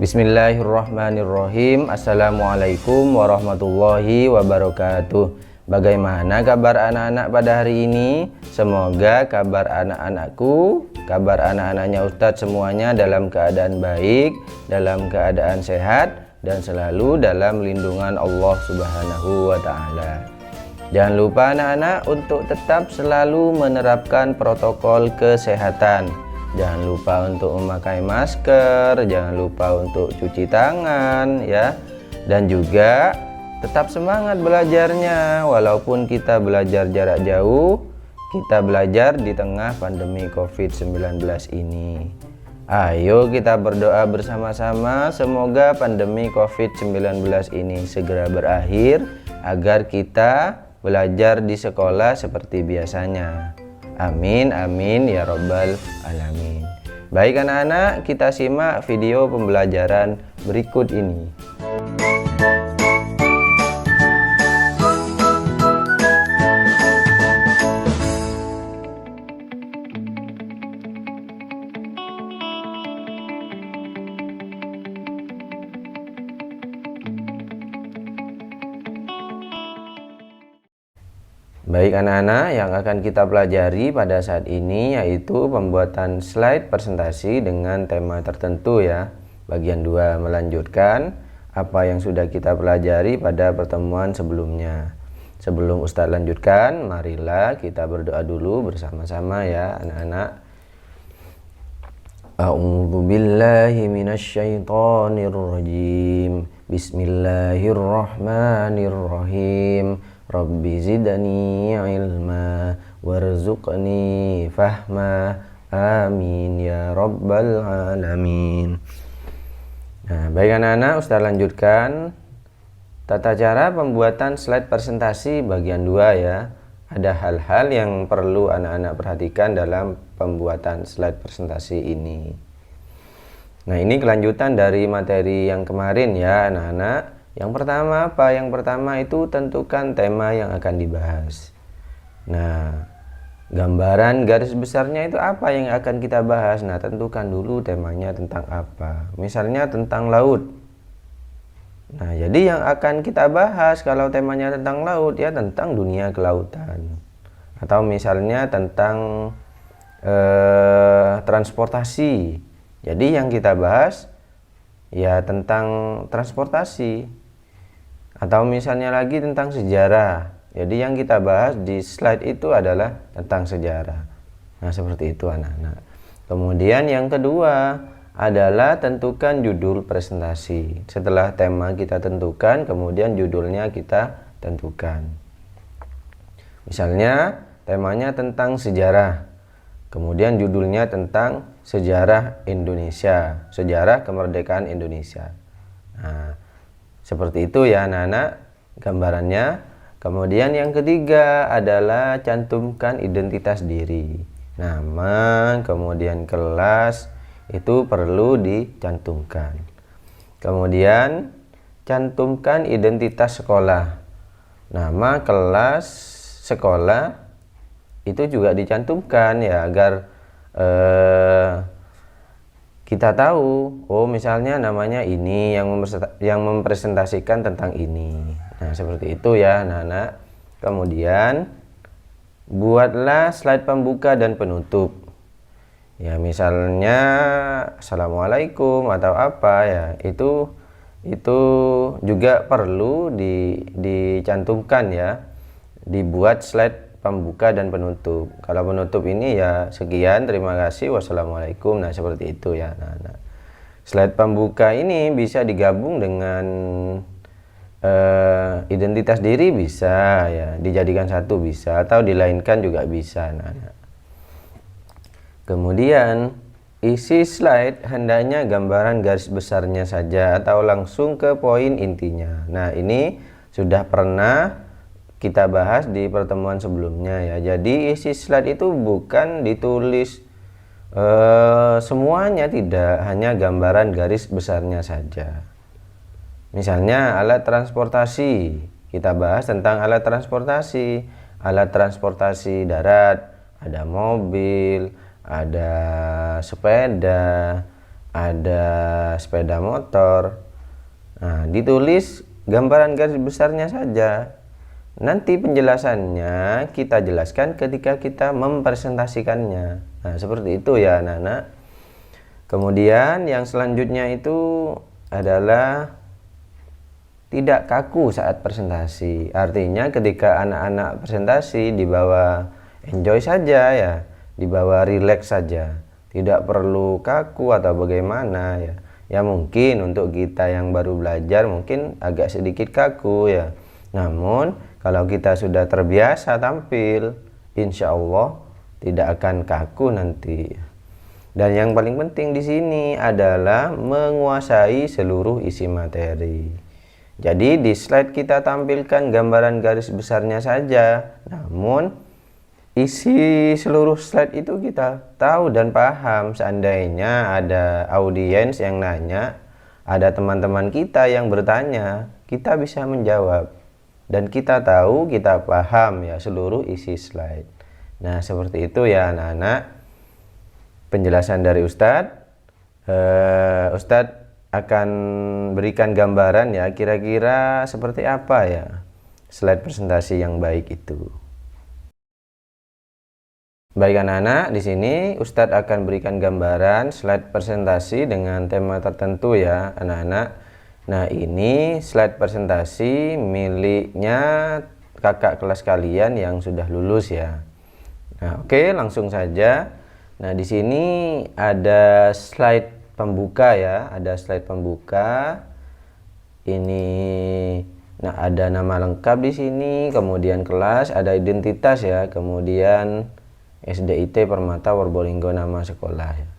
Bismillahirrahmanirrahim. Assalamualaikum warahmatullahi wabarakatuh. Bagaimana kabar anak-anak pada hari ini? Semoga kabar anak-anakku, kabar anak-anaknya Ustadz semuanya dalam keadaan baik, dalam keadaan sehat, dan selalu dalam lindungan Allah Subhanahu wa Ta'ala. Jangan lupa anak-anak untuk tetap selalu menerapkan protokol kesehatan. Jangan lupa untuk memakai masker, jangan lupa untuk cuci tangan ya. Dan juga tetap semangat belajarnya. Walaupun kita belajar jarak jauh, kita belajar di tengah pandemi COVID-19 ini. Ayo kita berdoa bersama-sama semoga pandemi COVID-19 ini segera berakhir agar kita belajar di sekolah seperti biasanya. Amin, amin ya robbal alamin. Baik anak-anak, kita simak video pembelajaran berikut ini. Baik anak-anak, yang akan kita pelajari pada saat ini yaitu pembuatan slide presentasi dengan tema tertentu ya. Bagian 2 melanjutkan apa yang sudah kita pelajari pada pertemuan sebelumnya. Sebelum Ustadz lanjutkan, marilah kita berdoa dulu bersama-sama ya anak-anak. A'udzu billahi minasyaitonir rajim. Bismillahirrahmanirrahim. Rabbi zidani ilma warzuqni fahma amin ya rabbal alamin. Nah, baik anak-anak, Ustaz lanjutkan tata cara pembuatan slide presentasi bagian 2 ya. Ada hal-hal yang perlu anak-anak perhatikan dalam pembuatan slide presentasi ini. Nah, ini kelanjutan dari materi yang kemarin ya anak-anak. Yang pertama apa? Yang pertama itu tentukan tema yang akan dibahas. Nah, gambaran garis besarnya itu apa yang akan kita bahas. Nah, tentukan dulu temanya tentang apa. Misalnya tentang laut. Nah, jadi yang akan kita bahas kalau temanya tentang laut ya tentang dunia kelautan. Atau misalnya tentang transportasi. Jadi yang kita bahas ya tentang transportasi. Atau misalnya lagi tentang sejarah. Jadi yang kita bahas di slide itu adalah tentang sejarah. Nah, seperti itu anak-anak. Kemudian yang kedua adalah tentukan judul presentasi. Setelah tema kita tentukan, kemudian judulnya kita tentukan. Misalnya temanya tentang sejarah. Kemudian judulnya tentang sejarah Indonesia, sejarah kemerdekaan Indonesia. Nah, seperti itu ya anak-anak gambarannya. Kemudian yang ketiga adalah cantumkan identitas diri. Nama, kemudian kelas itu perlu dicantumkan. Kemudian cantumkan identitas sekolah. Nama, kelas, sekolah itu juga dicantumkan ya agar kita tahu, oh misalnya namanya ini yang mempresentasikan tentang ini. Nah, seperti itu ya anak-anak. Kemudian buatlah slide pembuka dan penutup. Ya, misalnya Assalamualaikum atau apa ya. Itu juga perlu dicantumkan ya. Dibuat slide pembuka dan penutup. Kalau penutup ini ya sekian, terima kasih, wassalamualaikum. Nah, seperti itu ya anak-anak. Slide pembuka ini bisa digabung dengan identitas diri bisa ya, dijadikan satu bisa, atau dilainkan juga bisa anak-anak. Kemudian isi slide hendaknya gambaran garis besarnya saja atau langsung ke poin intinya. Nah, ini sudah pernah kita bahas di pertemuan sebelumnya ya. Jadi isi slide itu bukan ditulis semuanya, tidak, hanya gambaran garis besarnya saja. Misalnya alat transportasi, kita bahas tentang alat transportasi darat, ada mobil, ada sepeda, ada sepeda motor. Nah, ditulis gambaran garis besarnya saja. Nanti penjelasannya kita jelaskan ketika kita mempresentasikannya. Nah, seperti itu ya anak-anak. Kemudian yang selanjutnya itu adalah tidak kaku saat presentasi. Artinya ketika anak-anak presentasi dibawa enjoy saja ya, dibawa relax saja. Tidak perlu kaku atau bagaimana ya. Ya mungkin untuk kita yang baru belajar mungkin agak sedikit kaku ya. Namun kalau kita sudah terbiasa tampil, insya Allah tidak akan kaku nanti. Dan yang paling penting di sini adalah menguasai seluruh isi materi. Jadi di slide kita tampilkan gambaran garis besarnya saja, namun isi seluruh slide itu kita tahu dan paham. Seandainya ada audiens yang nanya, ada teman-teman kita yang bertanya, kita bisa menjawab. Dan kita tahu, kita paham ya seluruh isi slide. Nah, seperti itu ya anak-anak. Penjelasan dari Ustadz. Ustadz akan berikan gambaran ya, kira-kira seperti apa ya slide presentasi yang baik itu. Baik anak-anak, di sini Ustadz akan berikan gambaran slide presentasi dengan tema tertentu ya anak-anak. Nah, ini slide presentasi miliknya kakak kelas kalian yang sudah lulus ya. Nah, oke, langsung saja. Nah, di sini ada slide pembuka ya, ada slide pembuka. Ini nah ada nama lengkap di sini, kemudian kelas, ada identitas ya, kemudian SDIT Permata Worbolinggo nama sekolah ya.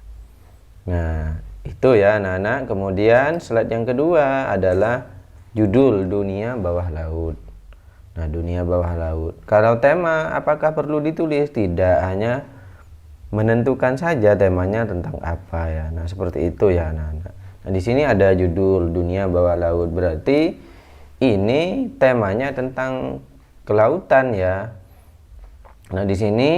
Nah, itu ya anak-anak. Kemudian slide yang kedua adalah judul dunia bawah laut. Nah, dunia bawah laut. Kalau tema apakah perlu ditulis? Tidak, hanya menentukan saja temanya tentang apa ya. Nah, seperti itu ya anak-anak. Nah, di sini ada judul dunia bawah laut. Berarti ini temanya tentang kelautan ya. Nah, di sini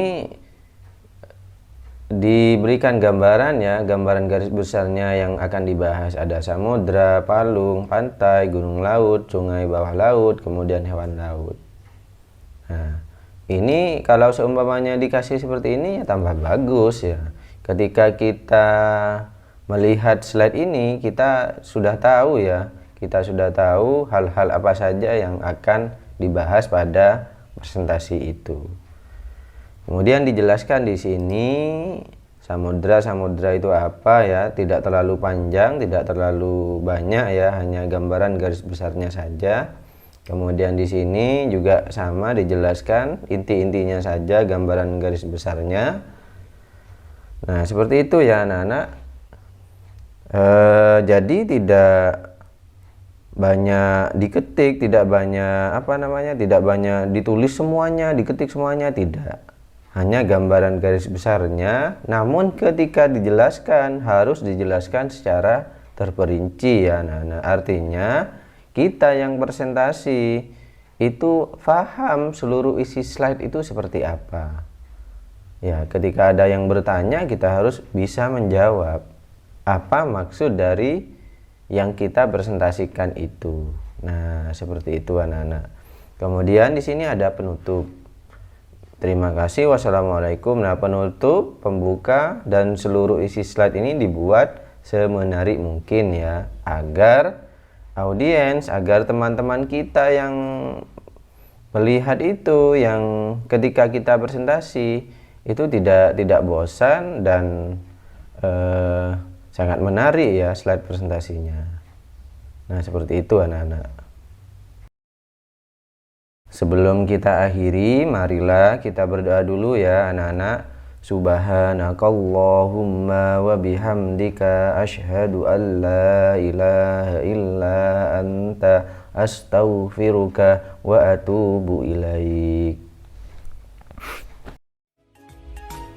diberikan gambaran ya, gambaran garis besarnya yang akan dibahas. Ada samudra, palung, pantai, gunung laut, sungai bawah laut, kemudian hewan laut. Nah, ini kalau seumpamanya dikasih seperti ini ya tambah bagus ya. Ketika kita melihat slide ini, kita sudah tahu ya, kita sudah tahu hal-hal apa saja yang akan dibahas pada presentasi itu. Kemudian dijelaskan di sini samudra itu apa ya, tidak terlalu panjang, tidak terlalu banyak ya, hanya gambaran garis besarnya saja. Kemudian di sini juga sama dijelaskan inti-intinya saja, gambaran garis besarnya. Nah, seperti itu ya anak-anak. Jadi tidak banyak diketik, tidak banyak tidak banyak ditulis semuanya, diketik semuanya, tidak. Hanya gambaran garis besarnya, namun ketika dijelaskan harus dijelaskan secara terperinci ya anak-anak. Artinya kita yang presentasi itu paham seluruh isi slide itu seperti apa. Ya, ketika ada yang bertanya kita harus bisa menjawab apa maksud dari yang kita presentasikan itu. Nah, seperti itu anak-anak. Kemudian di sini ada penutup. Terima kasih. Wassalamualaikum. Nah, penutup, pembuka, dan seluruh isi slide ini dibuat semenarik mungkin ya, agar audiens, agar teman-teman kita yang melihat itu, yang ketika kita presentasi itu tidak bosan dan sangat menarik ya slide presentasinya. Nah, seperti itu anak-anak. Sebelum kita akhiri, marilah kita berdoa dulu ya anak-anak. Subhanakallahumma wa bihamdika asyhadu an la ilaha illa anta astaghfiruka wa atubu ilaik.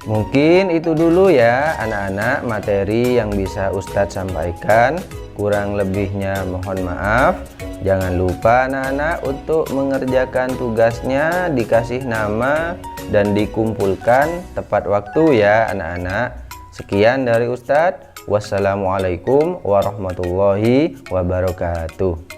Mungkin itu dulu ya anak-anak materi yang bisa Ustadz sampaikan. Kurang lebihnya mohon maaf. Jangan lupa anak-anak untuk mengerjakan tugasnya, dikasih nama dan dikumpulkan tepat waktu ya anak-anak. Sekian dari Ustadz. Wassalamualaikum warahmatullahi wabarakatuh.